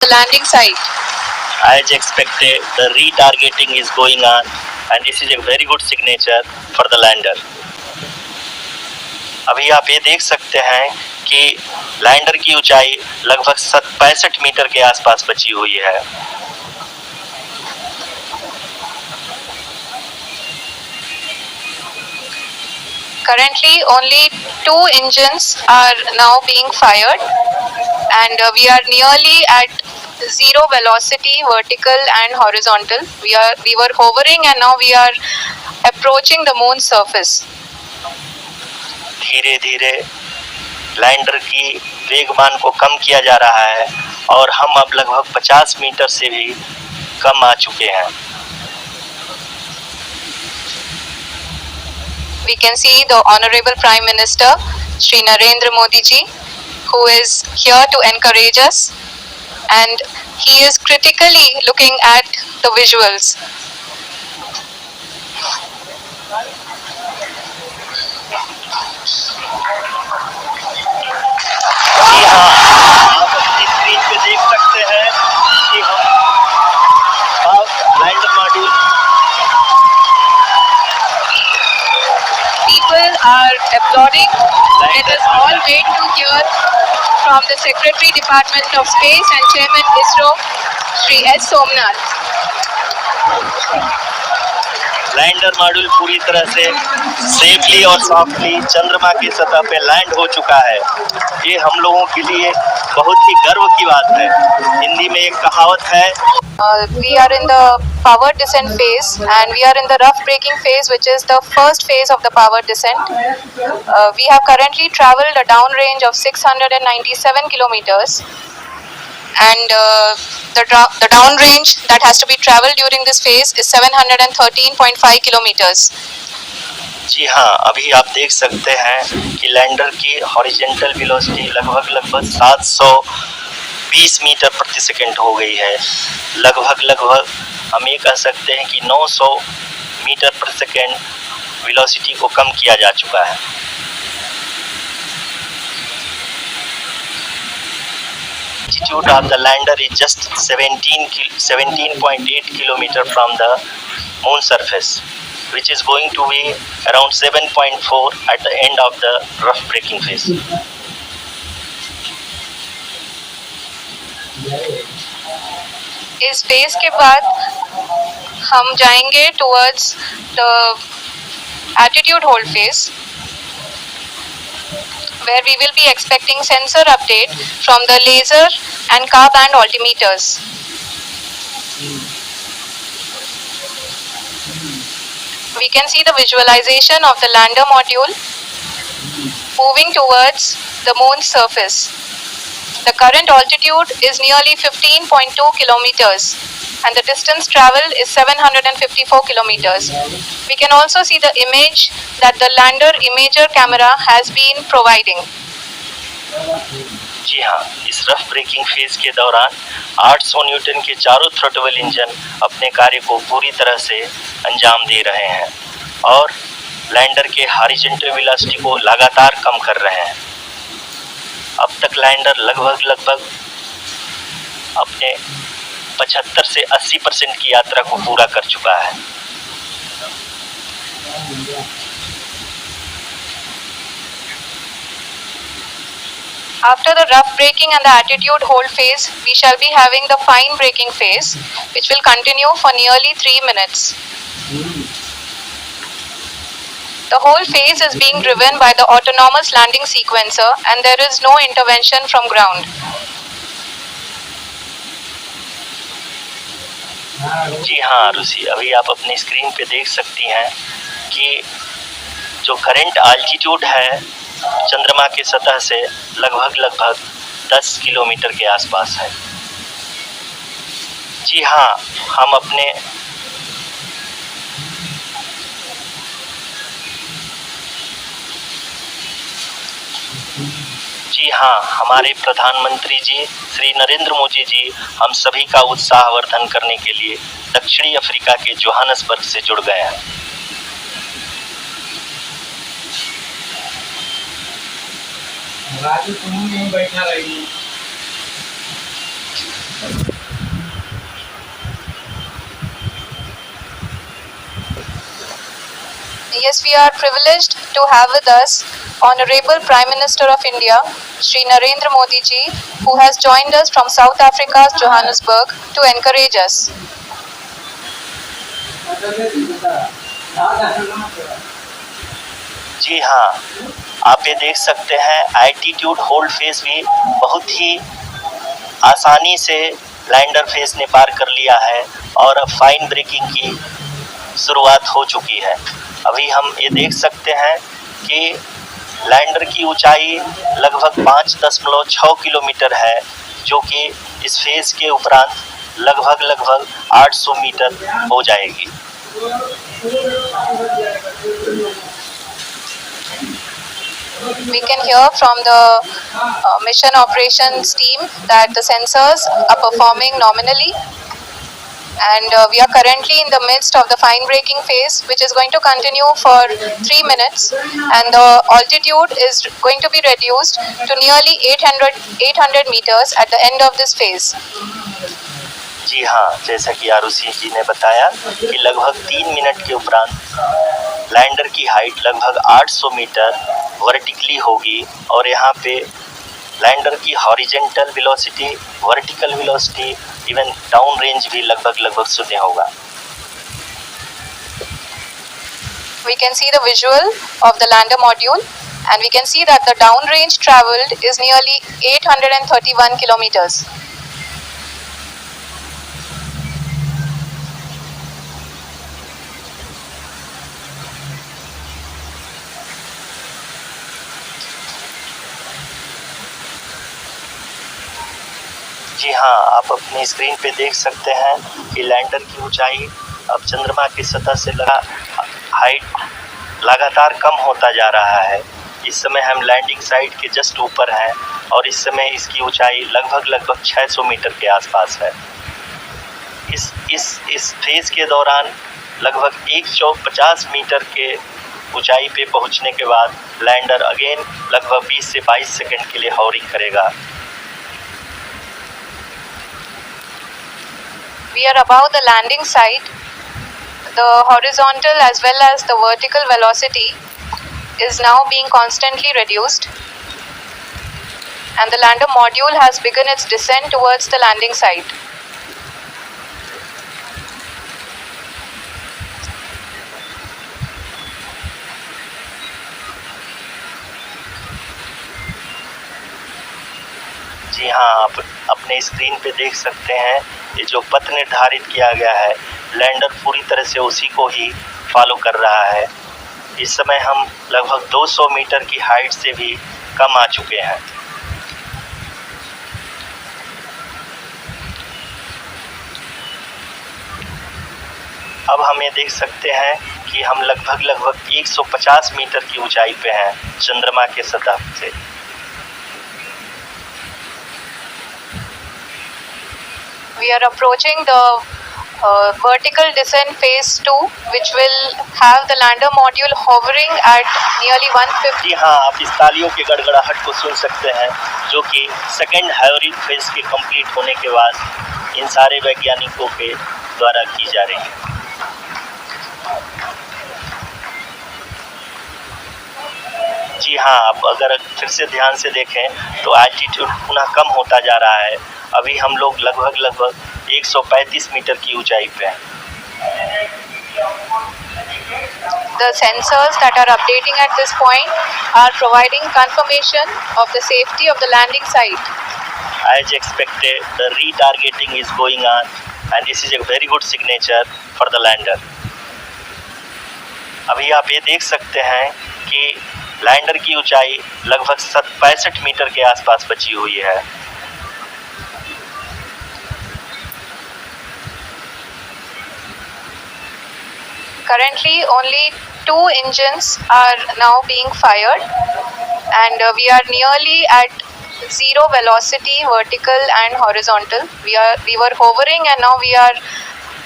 The landing site. As expected, the retargeting is going on, and this is a very good signature for the lander. अभी आप ये देख सकते हैं कि लैंडर की ऊंचाई लगभग 65 मीटर के आसपास बची हुई है। Currently, only 2 engines are now being fired, and we are nearly at zero velocity, vertical and horizontal. We were hovering, and now we are approaching the moon's surface. धीरे धीरे लैंडर की वेगमान को कम किया जा रहा है और हम अब लगभग 50 मीटर से भी कम आ चुके हैं। We can see the Honorable Prime Minister, Shri Narendra Modi ji, who is here to encourage us, and he is critically looking at the visuals. जी हाँ, आप अपनी स्क्रीन पे देख सकते हैं कि हम lander module. People are applauding. Let us all wait to hear from the Secretary Department of Space and Chairman ISRO, Shri S. Somnath. Lander module पूरी तरह से सेफली और सॉफ्टली चंद्रमा की सतह पे लैंड हो चुका है। ये हम लोगों के लिए बहुत ही गर्व की बात है। हिंदी में एक कहावत है, We are in the power descent phase, and we are in the rough braking phase, which is the first phase of the power descent. We have currently traveled a downrange of 697 kilometers, and the downrange that has to be traveled during this phase is 713.5 kilometers. जी हाँ, अभी आप देख सकते हैं कि lander की horizontal velocity लगभग 720 metre प्रति सेकंड हो गई है। लगभग हम ये कह सकते हैं कि 900 मीटर प्रति सेकंड वेलोसिटी को कम किया जा चुका है। Altitude of the lander is just 17.8 kilometer from the moon surface, which is going to be around 7.4 at the end of the rough braking phase. इस फेज के बाद हम जाएंगे towards the attitude hold phase, where we will be expecting sensor update from the laser and Ka-band altimeters. We can see the visualization of the lander module moving towards the moon's surface. The current altitude is nearly 15.2 kilometers, and the distance traveled is 754 kilometers. We can also see the image that the lander imager camera has been providing. जी हाँ, इस rough breaking phase के दौरान 800 Newton के चारों throttle engine अपने कार्य को पूरी तरह से अंजाम दे रहे हैं और लैंडर के हॉरिजॉन्टल वेलोसिटी को लगातार कम कर रहे हैं। अब तक लैंडर लगभग अपने 75 से 80% की यात्रा को पूरा कर चुका है। After the rough braking and the attitude hold phase, we shall be having the fine braking phase, which will continue for nearly 3 minutes. The whole phase is being driven by the autonomous landing sequencer, and there is no intervention from ground. जी हाँ रुचि, अभी आप अपनी screen पे देख सकती हैं कि जो करंट आल्टीट्यूड है चंद्रमा के सतह से लगभग 10 किलोमीटर के आसपास है। जी हाँ, हम अपने जी हाँ, हमारे प्रधानमंत्री जी श्री नरेंद्र मोदी जी हम सभी का उत्साहवर्धन करने के लिए दक्षिणी अफ्रीका के जोहान्सबर्ग से जुड़ गए हैं। राजू तुम बैठा रही Yes, we are privileged to have with us Honorable Prime Minister of India, Shri Narendra Modi ji, who has joined us from South Africa's Johannesburg to encourage us. जी हाँ, आप ये देख सकते हैं एल्टीट्यूड होल्ड फेज भी बहुत ही आसानी से लैंडर फेज ने पार कर लिया है और अब फाइन ब्रेकिंग की शुरुआत हो चुकी है। अभी हम ये देख सकते हैं कि लैंडर की ऊंचाई लगभग 5.6 किलोमीटर है, जो कि इस फेज के उपरांत लगभग 800 मीटर हो जाएगी। We can hear from the mission operations team that the sensors are performing nominally, and we are currently in the midst of the fine braking phase, which is going to continue for 3 minutes, and the altitude is going to be reduced to nearly 800 meters at the end of this phase. जी हाँ, जैसा कि आरुषि जी ने बताया कि लगभग 3 minute के उपरांत lander की हाइट लगभग 800 मीटर वर्टिकली होगी और यहाँ पे लैंडर की horizontal velocity, vertical velocity, even down range भी लगभग 0 होगा। We can see the visual of the lander module, and we can see that the down range traveled is nearly 831 kilometers. जी हाँ, आप अपनी स्क्रीन पे देख सकते हैं कि लैंडर की ऊंचाई अब चंद्रमा की सतह से हाइट लगातार कम होता जा रहा है। इस समय हम लैंडिंग साइट के जस्ट ऊपर हैं और इस समय इसकी ऊंचाई लगभग 600 मीटर के आसपास है। इस फेज के दौरान लगभग 150 मीटर के ऊंचाई पे पहुंचने के बाद लैंडर अगेन लगभग 20 से 22 सेकंड के लिए हॉवरिंग करेगा। We are above the landing site. The horizontal as well as the vertical velocity is now being constantly reduced, and the lander module has begun its descent towards the landing site. जी हाँ, आप अपने screen पे देख सकते हैं ये जो पथ निर्धारित किया गया है, लैंडर पूरी तरह से उसी को ही फॉलो कर रहा है। इस समय हम लगभग 200 मीटर की हाइट से भी कम आ चुके हैं। अब हम ये देख सकते हैं कि हम लगभग 150 मीटर की ऊंचाई पे हैं चंद्रमा के सतह से। We are approaching the vertical descent phase 2, which will have the lander module hovering at nearly 150. जी हाँ, आप इस तालियों के गड़गड़ाहट को सुन सकते हैं, जो कि सेकेंड हाइवरिंग फेज के कंप्लीट होने के बाद इन सारे वैज्ञानिकों के द्वारा की जा रही है। जी हाँ, आप अगर फिर से ध्यान से देखें तो एल्टीट्यूड पुनः कम होता जा रहा है। अभी हम लोग लगभग 135 मीटर की ऊंचाई पे हैं। The sensors that are updating at this point are providing confirmation of the safety of the landing site. As expected, the retargeting is going on, and this is a very good signature for the lander. अभी आप ये देख सकते हैं कि lander की ऊंचाई लगभग 65 मीटर के आसपास बची हुई है। Currently, only 2 engines are now being fired, and we are nearly at zero velocity, vertical and horizontal. We were hovering, and now we are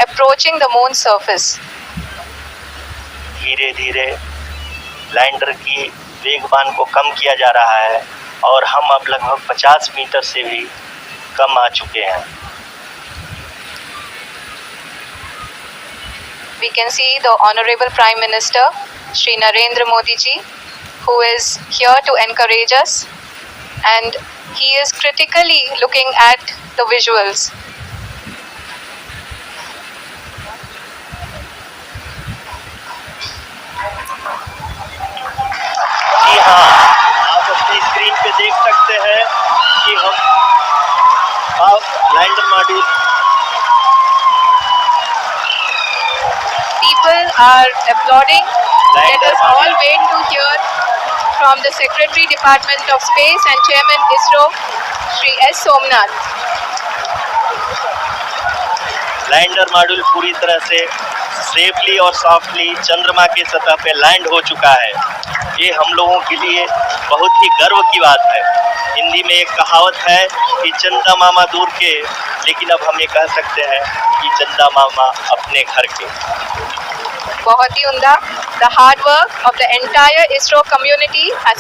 approaching the moon's surface. धीरे धीरे लैंडर की वेगमान को कम किया जा रहा है और हम अब लगभग 50 मीटर से भी कम आ चुके हैं। We can see the Honorable Prime Minister Shri Narendra Modi ji, who is here to encourage us, and he is critically looking at the visuals. जी हाँ, आप अपनी स्क्रीन पे देख सकते हैं कि हम lander module People are applauding. Let lander us all wait to hear from the Secretary Department of Space and Chairman ISRO, Shri S. Somnath. Lander module पूरी तरह से सेफली और सॉफ्टली चंद्रमा के सतह पे लैंड हो चुका है। ये हम लोगों के लिए बहुत ही गर्व की बात है। हिंदी में एक कहावत है कि चंदा मामा दूर के, लेकिन अब हम ये कह सकते हैं कि चंदा मामा अपने घर के। बहुत ही उम्दा. The hard work of the entire ISRO community has